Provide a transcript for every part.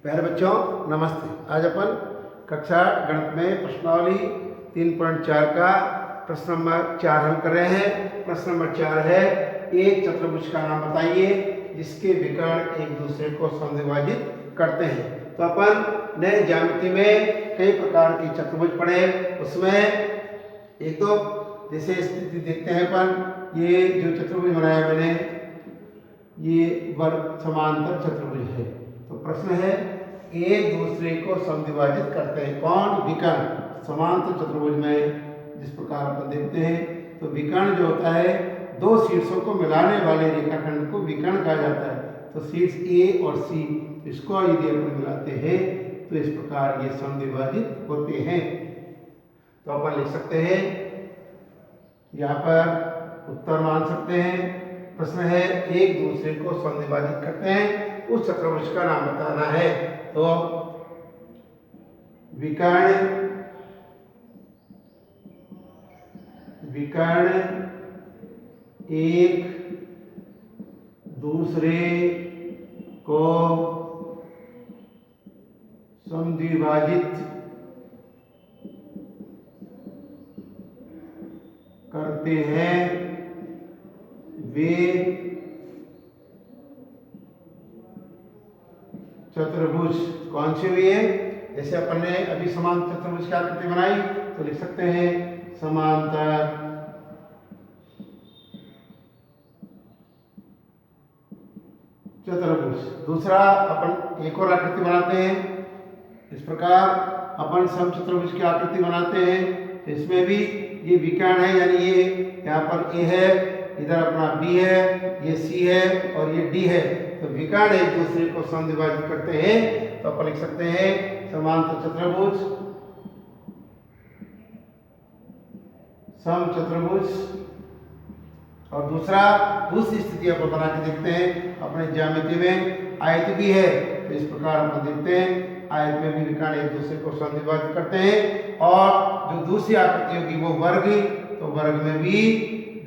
प्यारे बच्चों नमस्ते। आज अपन कक्षा गणित में प्रश्नावली 3.4 का प्रश्न नंबर 4 हल कर रहे हैं। प्रश्न नंबर 4 है, एक चतुर्भुज का नाम बताइए जिसके विकर्ण एक दूसरे को समद्विभाजित करते हैं। तो अपन नए ज्यामिति में कई प्रकार की चतुर्भुज पढ़े, उसमें एक दो जैसे स्थिति देखते हैं। अपन ये जो चतुर्भुज बनाया मैंने, ये वर्ग समांतर चतुर्भुज है। तो प्रश्न है, एक दूसरे को समद्विभाजित करते हैं कौन? विकर्ण। समांतर चतुर्भुज में जिस प्रकार अपन देखते हैं, तो विकर्ण जो होता है दो शीर्षों को मिलाने वाले रेखाखंड को विकर्ण कहा जाता है। तो शीर्ष ए और सी, इसको यदि अपन मिलाते हैं तो इस प्रकार ये समद्विभाजित होते हैं। तो अपन लिख सकते हैं, यहाँ पर उत्तर मान सकते हैं। प्रश्न है, एक दूसरे को समद्विभाजित करते हैं, उस चतुर्भुज का नाम बताना है। तो विकर्ण एक दूसरे को समद्विभाजित करते हैं, वे चतुर्भुज कौन सी हुई है? जैसे अपन ने अभी समांतर चतुर्भुज की आकृति बनाई, तो लिख सकते हैं समांतर चतुर्भुज। दूसरा अपन एक और आकृति बनाते हैं। इस प्रकार अपन समचतुर्भुज की आकृति बनाते हैं। इसमें भी ये विकर्ण है, यानी ये यहाँ पर ए है, इधर अपना बी है, ये सी है और ये डी है। तो विकर्ण एक दूसरे को समद्विभाजित करते हैं। तो अपन लिख सकते हैं समांतर चतुर्भुज, समचतुर्भुज। और दूसरी स्थिति अपन बना के देखते हैं। अपने ज्यामिति में आयत भी है, तो इस प्रकार अपन देखते हैं आयत में भी विकर्ण एक दूसरे को समद्विभाजित करते हैं। और जो दूसरी आकृति होगी वो वर्ग, तो वर्ग में भी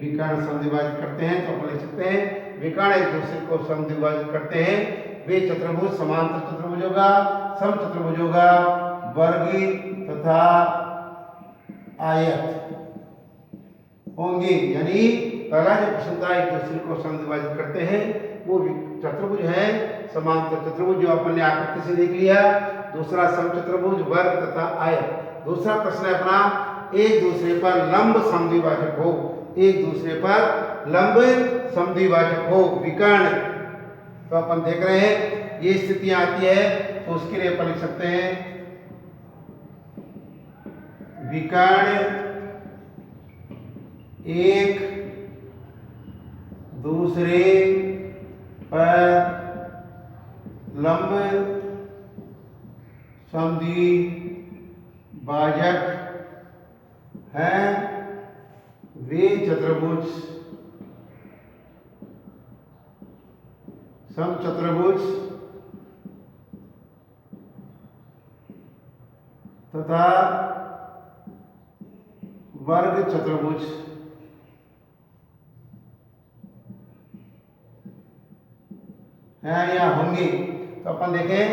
विकर्ण समद्विभाजित करते हैं। तो अपन लिख सकते हैं विकर्ण एक दूसरे को समद्विभाजित करते हैं, वे चतुर्भुज समांतर चतुर्भुज होगा, समचतुर्भुज होगा, वर्गी तथा आयत होंगे। यानी पहला जो प्रश्न था, एक दूसरे को समद्विभाजित करते हैं, वो चतुर्भुज है समांतर चतुर्भुज जो अपन ने आकृति से देख लिया। दूसरा समचतुर्भुज, वर्ग तथा आयत। दूसरा प्रश्न है अपना, एक दूसरे पर लंब समद्विभाजक हो, एक दूसरे पर लंब समद्विभाजक हो विकर्ण। तो अपन देख रहे हैं ये स्थितियां आती है, तो उसके लिए अपन लिख सकते हैं विकर्ण एक दूसरे पर लंब समद्विभाजक हैं, वे चतुर्भुज समचतुर्भुज तथा वर्ग चतुर्भुज हैं या होंगे। तो अपन देखें,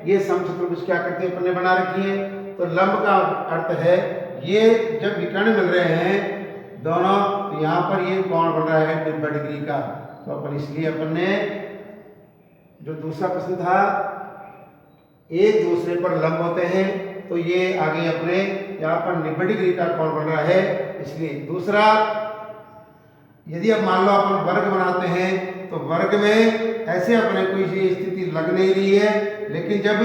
ये समचतुर्भुज की आकृति अपन ने बना रखी है। तो लंब का अर्थ है ये जब विकर्ण मिल रहे हैं दोनों, तो यहाँ पर ये कोण बन रहा है 90 डिग्री का। तो अपन इसलिए अपन ने जो दूसरा प्रश्न था, एक दूसरे पर लंब होते हैं, तो ये आगे अपने यहाँ पर 90 डिग्री का कोण बन रहा है। इसलिए दूसरा, यदि अब मान लो अपन वर्ग बनाते हैं, तो वर्ग में ऐसे अपने कोई स्थिति लग नहीं रही है, लेकिन जब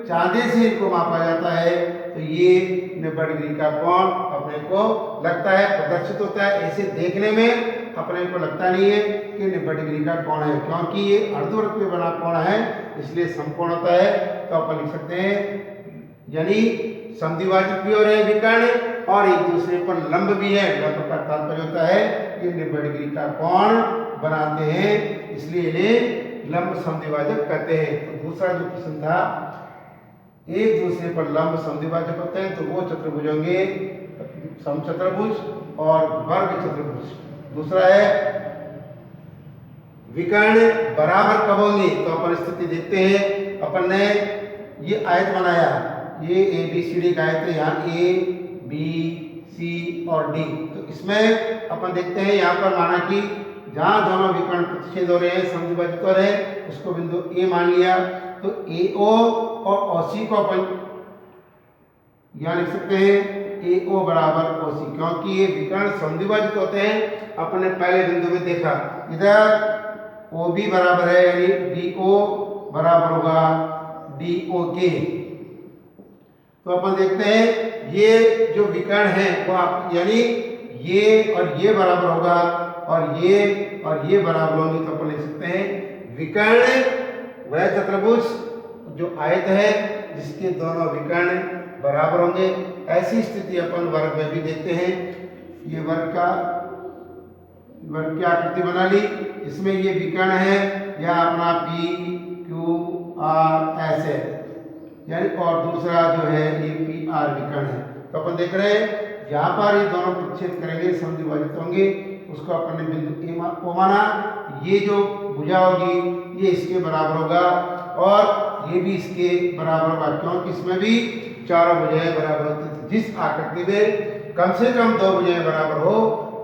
चांदे से इनको मापा जाता है तो ये 90 डिग्री का कोण अपने को लगता है, प्रदर्शित होता है। ऐसे देखने में अपने को लगता नहीं है कि 90 डिग्री का कोण है, क्योंकि ये अर्धवृत्त में बना कोण है, इसलिए समकोण होता है। तो अपन लिख सकते हैं, यानी समद्विभाजित भी हो रहे हैं विकर्ण और एक दूसरे पर लंब भी है। लंब का तात्पर्य होता है कि 90 डिग्री का कोण बनाते हैं, इसलिए इन्हें लंब समद्विभाजक कहते हैं। तो दूसरा जो प्रश्न था, एक दूसरे पर लंब समद्विभाजक होते हैं, तो वो चतुर्भुज होंगे समचतुर्भुज और वर्ग चतुर्भुज। दूसरा है विकर्ण बराबर कब होंगे? तो अपन स्थिति देखते हैं। अपन ने ये आयत बनाया, ये ए बी सी डी का आयत है, यहाँ ए बी सी और डी। तो इसमें अपन देखते हैं यहाँ पर माना कि जहाँ दोनों विकर्ण प्रतिच्छेद हो रहे हैं, समद्विभाजित हो रहे हैं, उसको बिंदु ए मान लिया। तो ए ओ और ओसी को अपन यहाँ लिख सकते हैं ए ओ बराबर ओसी, क्योंकि ये विकर्ण समद्विभाजित होते हैं। अपन ने पहले बिंदु में देखा, इधर ओ बी बराबर है यानी डी ओ बराबर होगा डी ओ के। तो अपन देखते हैं ये जो विकर्ण है वो आप यानी ये और ये बराबर होगा और ये बराबर होंगे। तो अपन लिख सकते हैं विकर्ण वह चतुर्भुज जो आयत है जिसके दोनों विकर्ण बराबर होंगे। ऐसी स्थिति अपन वर्ग में भी देखते हैं। ये वर्ग की आकृति बना ली, इसमें ये विकर्ण है, यह अपना पी क्यू आर एस है यानी, और दूसरा जो है ये पी आर विकर्ण है। तो अपन देख रहे हैं यहाँ पर ये दोनों प्रतिच्छेद करेंगे, समद्विभाजित होंगे, उसको अपन ने बिंदु ए को माना। ये जो भुजा होगी ये इसके बराबर होगा और ये भी इसके बराबर होगा, क्योंकि इसमें भी चारों भुजाएं बराबर होती थी। जिस आकृति में कम से कम दो भुजाएं बराबर हो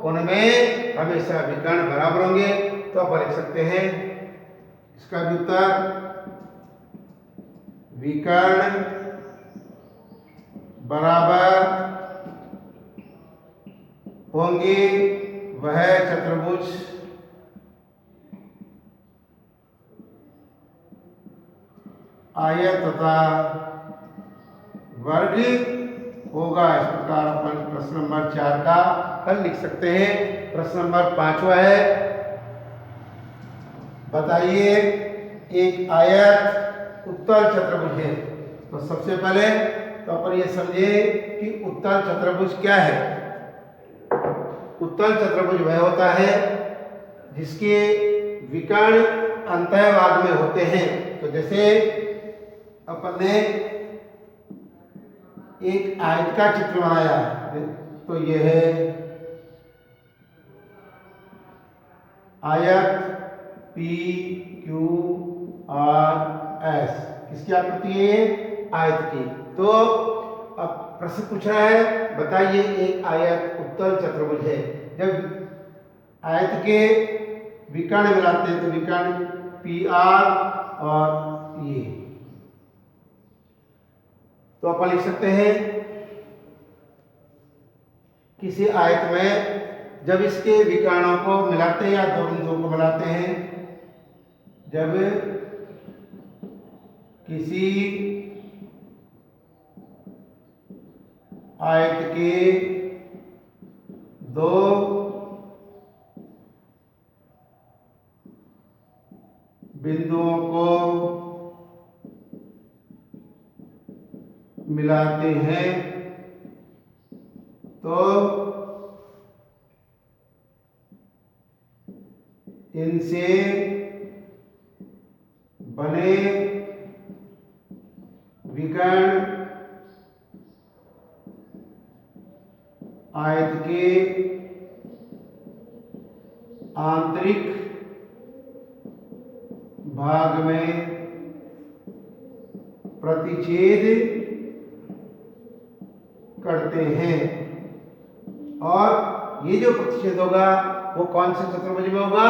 उनमें हमेशा विकर्ण बराबर होंगे। तो आप लिख सकते हैं इसका भी उत्तर विकर्ण बराबर होंगे वह चतुर्भुज आयत तथा वर्ग होगा। इस प्रकार अपन प्रश्न नंबर 4 का हल लिख सकते हैं। प्रश्न नंबर 5वां है, बताइए एक आयत उत्तल चतुर्भुज है। तो सबसे पहले तो अपन ये समझे कि उत्तल चतुर्भुज क्या है। उत्तल चतुर्भुज वह होता है जिसके विकर्ण अंतःभाग में होते हैं। तो जैसे अपन ने एक आयत का चित्र बनाया, तो यह है आयत पी क्यू आर एस। किसकी आकृति है? आयत की। तो अब प्रश्न पूछ रहा है, बताइए एक आयत उत्तल चतुर्भुज है। जब आयत के विकर्ण मिलाते हैं तो विकर्ण पी आर और ये, तो अपन लिख सकते हैं किसी आयत में जब इसके विकर्णों को मिलाते हैं या दो बिंदुओं को मिलाते हैं, जब किसी आयत के दो बिंदुओं को मिलाते हैं तो इनसे बने विकर्ण आयत के आंतरिक भाग में प्रतिच्छेद करते हैं। और ये जो प्रतिच्छेद होगा वो कौन से चतुर्भुज में होगा?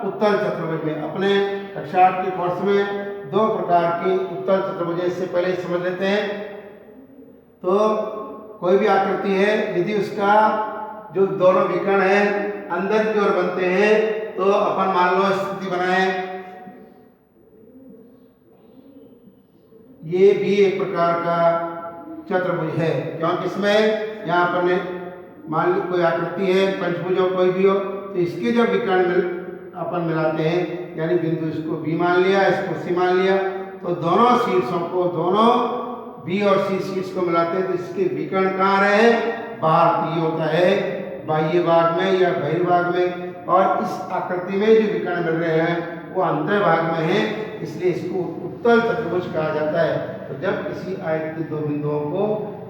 उत्तल चतुर्भुज में। अपने कक्षा 8 के कोर्स में दो प्रकार के उत्तल चतुर्भुज इससे पहले समझ लेते हैं। तो कोई भी आकृति है, यदि उसका जो दोनों विकर्ण है अंदर की ओर बनते हैं तो अपन मान लो स्थिति बनाए, ये भी एक प्रकार का चतुर्भुज है, क्योंकि इसमें यहाँ पर ने मान ली कोई आकृति है, पंचभुज हो कोई भी हो, तो इसके जब विकर्ण अपन मिलाते हैं, यानी बिंदु इसको बी मान लिया, इसको सी मान लिया, तो दोनों शीर्षों को, दोनों बी और सी शीर्ष को मिलाते हैं तो इसके विकर्ण कहाँ रहे हैं? बाहर। तो ये होता है बाह्य भाग में या बहिर्भाग में, और इस आकृति में जो विकर्ण मिल रहे हैं वो अंतर भाग में है, इसलिए इसको उत्तल चतुर्भुज कहा जाता है। तो जब किसी आयत के दो बिंदुओं को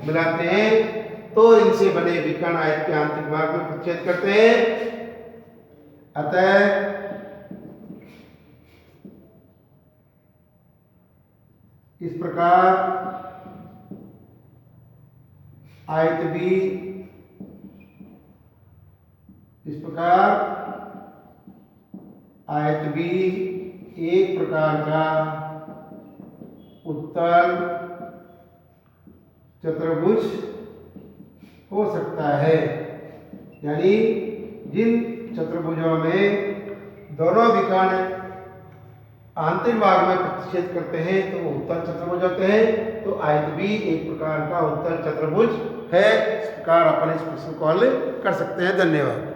मिलाते हैं तो इनसे बने विकर्ण आयत के आंतरिक भाग में प्रतिच्छेद करते हैं। अतः इस प्रकार आयत भी एक प्रकार का उत्तल चतुर्भुज हो सकता है। यानी जिन चतुर्भुजों में दोनों विकर्ण आंतरिक भाग में प्रतिच्छेद करते हैं तो वो उत्तल चतुर्भुज होते हैं। तो आयत भी एक प्रकार का उत्तल चतुर्भुज है। इस प्रकार अपन इस प्रश्न को हल कर सकते हैं। धन्यवाद।